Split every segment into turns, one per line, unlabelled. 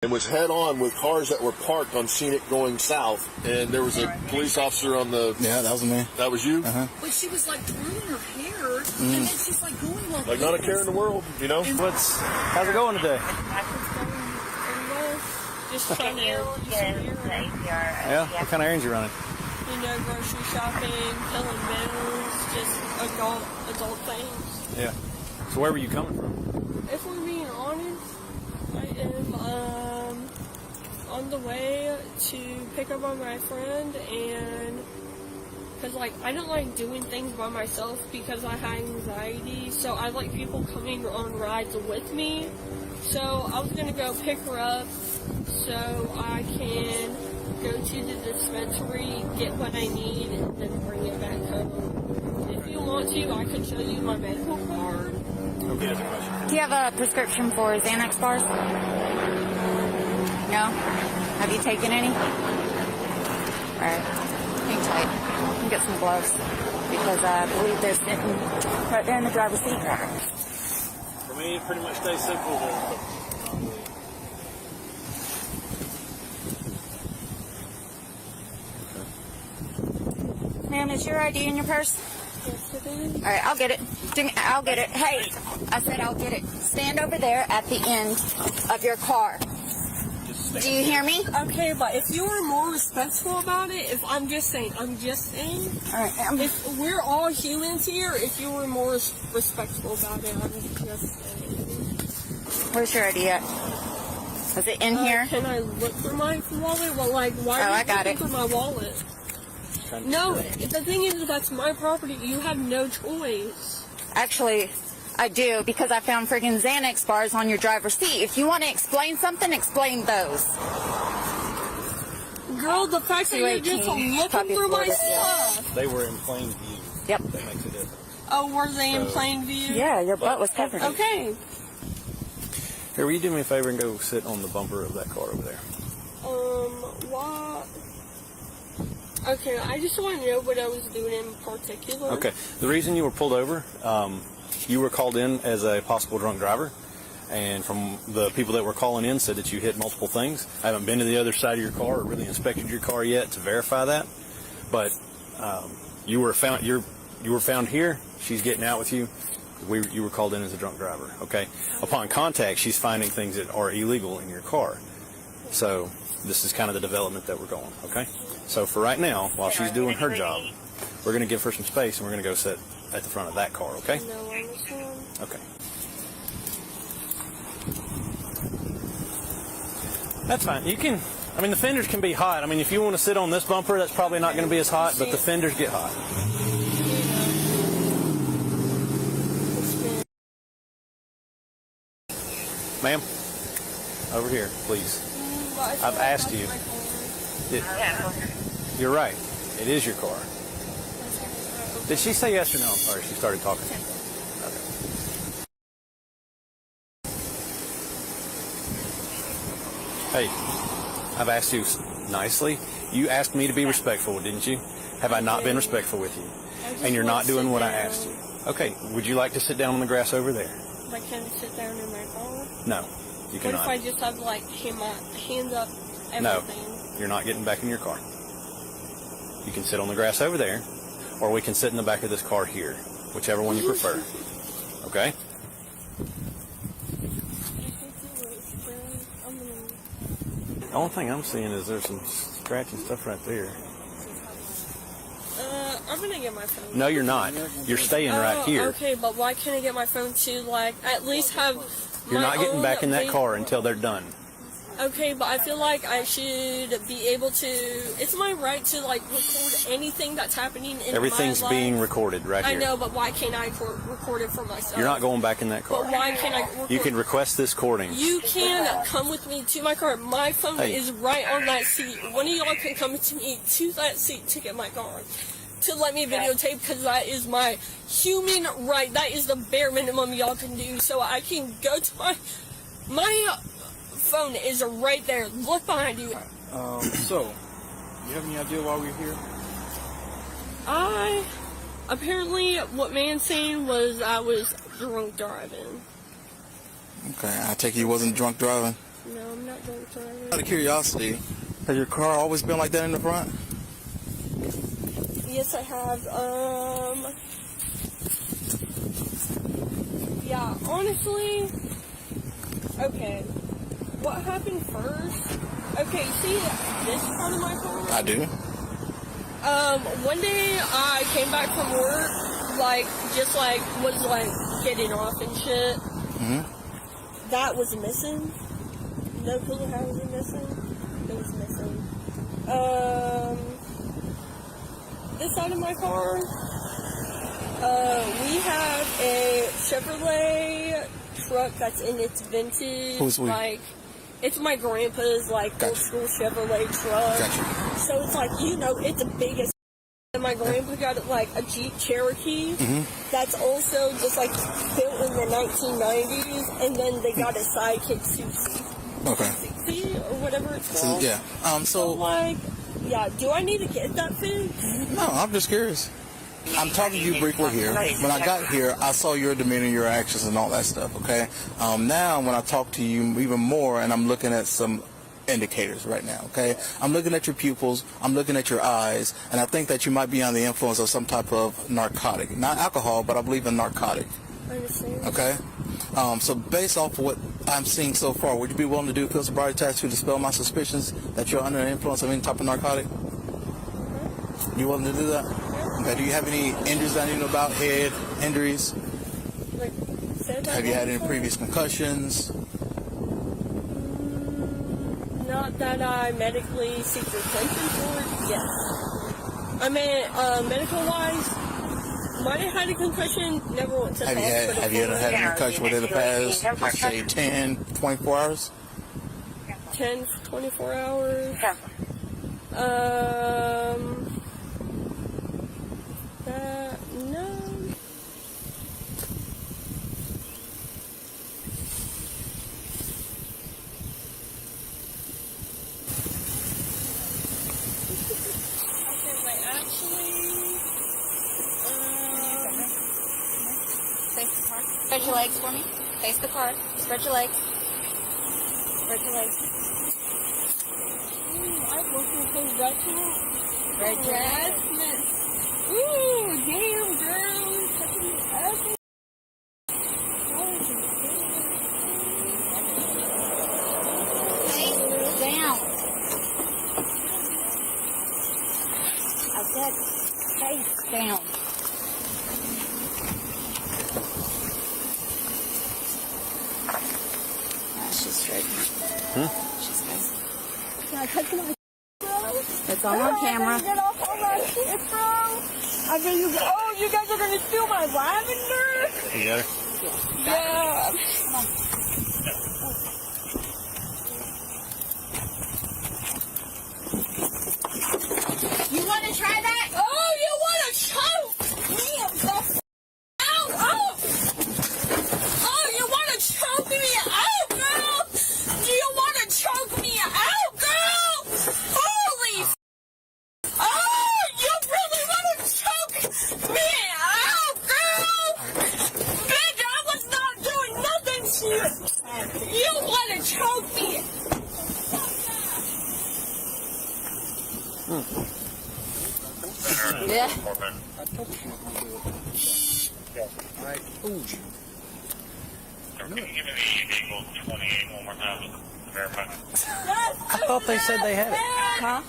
and was head on with cars that were parked on Scenic going south, and there was a police officer on the...
Yeah, that was me.
That was you?
Uh-huh.
But she was like twirling her hair, and then she's like going
Like not a care in the world, you know?
How's it going today?
Just trying to
Yeah? What kind of errands you running?
you know, grocery shopping, filling bills, just adult things.
Yeah. So where were you coming from?
If we're being honest, I am on the way to pick up on my friend, and because like I don't like doing things by myself because I have anxiety, so I like people coming on rides with me. So I was gonna go pick her up so I can go to the dispensary, get what I need, and then bring it back home. If you want to, I can show you my medical card.
Okay.
Do you have a prescription for Xanax bars? No? Have you taken any? Alright. Hang tight. Let me get some gloves. Because I believe they're sitting right there in the driver's seat.
For me, it pretty much stays simple.
Ma'am, is your ID in your purse?
Yes, it is.
Alright, I'll get it. I'll get it. Hey, I said I'll get it. Stand over there at the end of your car. Do you hear me?
Okay, but if you were more respectful about it, if I'm just saying,
Alright,
if we're all humans here, if you were more respectful about it, I'm just saying.
where's your ID at? Is it in here?
Can I look for my wallet? Well, like, why are
I
you
got
looking
it.
for my wallet? No, the thing is, that's my property. You have no choice.
Actually, I do, because I found friggin' Xanax bars on your driver's seat. If you want to explain something, explain those.
Girl, the fact that you're just
218,
looking
copy
through my
Florida.
stuff.
They were in plain view.
Yep.
That makes a difference.
Oh, were they in plain view?
Yeah, your butt was covered.
Okay.
Here, will you do me a favor and go sit on the bumper of that car over there?
What? Okay, I just want to know what I was doing in particular.
Okay. The reason you were pulled over, you were called in as a possible drunk driver, and from the people that were calling in said that you hit multiple things. I haven't been to the other side of your car or really inspected your car yet to verify that, but you were found here. She's getting out with you. You were called in as a drunk driver. Okay. Upon contact, she's finding things that are illegal in your car. So this is kind of the development that we're going. Okay. So for right now, while she's doing her job, we're going to give her some space and we're going to go sit at the front of that car. Okay.
No, I understand.
Okay. That's fine. You can, I mean, the fenders can be hot. I mean, if you want to sit on this bumper, that's probably not going to be as hot, but the fenders get hot. Ma'am, over here, please. I've asked you. You're right. It is your car. Did she say yes or no? I'm sorry, she started talking. Okay. Hey, I've asked you nicely. You asked me to be respectful, didn't you? Have I not been respectful with you? And you're not doing what I asked you. Okay, would you like to sit down on the grass over there?
But can I sit down in my car?
No, you cannot.
What if I just have like my hands up, everything?
No, you're not getting back in your car. You can sit on the grass over there, or we can sit in the back of this car here, whichever one you prefer. Okay? The only thing I'm seeing is there's some scratching stuff right there.
I'm gonna get my phone.
No, you're not. You're staying right here.
Okay, but why can't I get my phone to like at least have?
You're not getting back in that
car.
car until they're done.
Okay, but I feel like I should be able to. It's my right to like record anything that's happening in
Everything's
my life.
being recorded right here.
I know, but why can't I record it for myself?
You're not going back in that car.
But why can't I? Record?
You can request this recording.
You can come with me to my car. My phone
Hey.
is right on that seat. One of y'all can come to me to that seat to get my car. To let me videotape, because that is my human right. That is the bare minimum y'all can do. So I can go to my phone is right there. Look behind you.
So, you have any idea why we're here?
Apparently what man saying was I was drunk driving.
Okay, I take it you wasn't drunk driving.
No, I'm not drunk driving.
Out of curiosity, has your car always been like that in the front?
Yes, I have. Yeah, honestly, okay. What happened first? Okay, see this part of my car?
I do.
One day I came back from work, was getting off and shit.
Mm-hmm.
That was missing. No clue how it was missing. It was missing. This side of my car, we have a Chevrolet truck that's in its vintage.
Who's we?
It's my grandpa's old school Chevrolet truck.
Gotcha.
So it's it's the biggest. And my grandpa got a Jeep Cherokee that's also just built in the 1990s, and then they got a sidekick Susie.
Okay.
Susie or whatever it's called.
Yeah.
Do I need to get that fixed?
No, I'm just curious. I'm talking to you briefly here. When I got here, I saw your demeanor, your actions, and all that stuff, okay? Now, when I talk to you even more, and I'm looking at some indicators right now, okay? I'm looking at your pupils, I'm looking at your eyes, and I think that you might be under the influence of some type of narcotic. Not alcohol, but I believe a narcotic.
I understand.
Okay? So based off of what I'm seeing so far, would you be willing to do a field sobriety test to dispel my suspicions that you're under the influence of any type of narcotic? You willing to do that? Okay. Do you have any injuries that I need to know about? Head injuries? Have you had any previous concussions?
Not that I medically seek attention for. Yes. I mean, medical-wise, might have had a concussion. Never went to the hospital.
Have you ever had a concussion within the past, let's say, 10, 24 hours?
10, 24 hours. No.
Spread your legs for me. Face the car. Spread your legs. Spread your legs.
I'm looking for harassment.
Spread your legs.
Ooh, damn, girl. Touching me up.
Face down. I said face down. She's straight. She's nice.
Can I touch my bro?
It's all on camera.
Get off all my shit, bro. I mean, you guys are gonna steal my lavender?
You got her?
Yeah.
Come on. You want to try that?
Oh, you want to choke me the out? Oh, you want to choke me out, girl? Do you want to choke me out, girl? Holy oh, you really want to choke me out, girl? Bitch, I was not doing nothing to you. You want to choke me.
Yeah.
I told you.
Can you give me the Eagle 28 one more time? Verify.
I thought they said they had it.
Huh?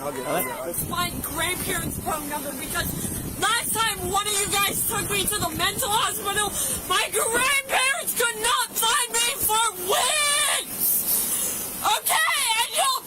I'll get
It's my grandparents' phone number because last time one of you guys took me to the mental hospital, my grandparents could not find me for weeks! Okay, and your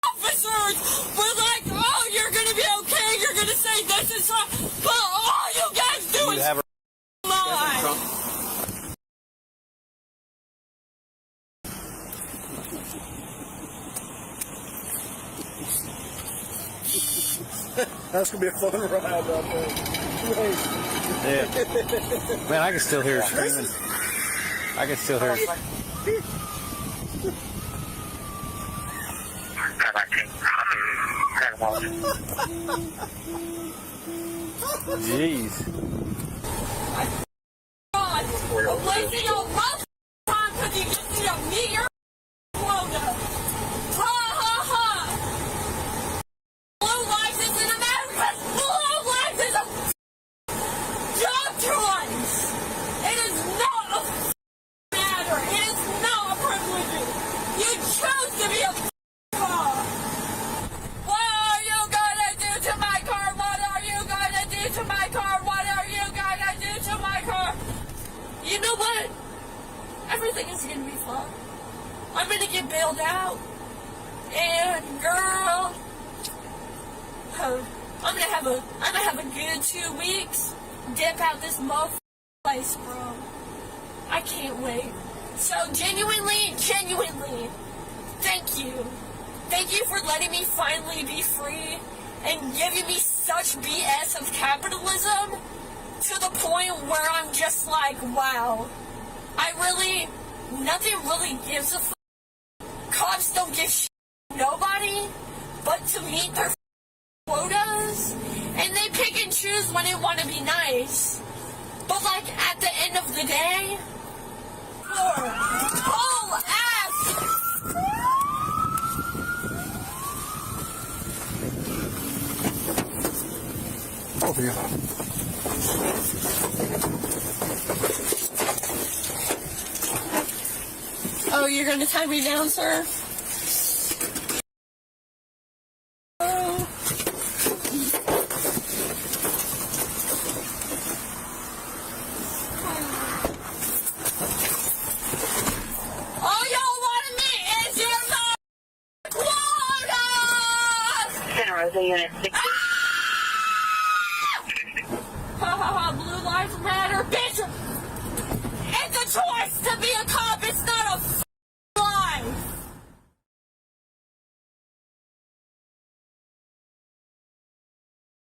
officers were like, oh, you're gonna be okay, you're gonna say this is wrong, but all you guys do is
have her.
lie.
That's gonna be a fun ride out there.
Yeah. Man, I can still hear her screaming. I can still hear her. Jeez.
God, I'm wasting your both time because you get to me I'm gonna get bailed out. And girl, I'm gonna have a good 2 weeks. Dip out this motherfucking place, bro. I can't wait. So genuinely, thank you. Thank you for letting me finally be free and giving me such BS of capitalism to the point where I'm just like, wow. Nothing really gives a f***. Cops don't give shit to nobody but to meet their quotas, and they pick and choose when they want to be nice. But like at the end of the day, whole ass.
Over here.
Oh, you're gonna tie me down, sir? Oh. All y'all wanted me is your quota!
Santa Rosa, Unit 6.
Ha ha ha, Blue Lives Matter, bitch! It's a choice to be a cop.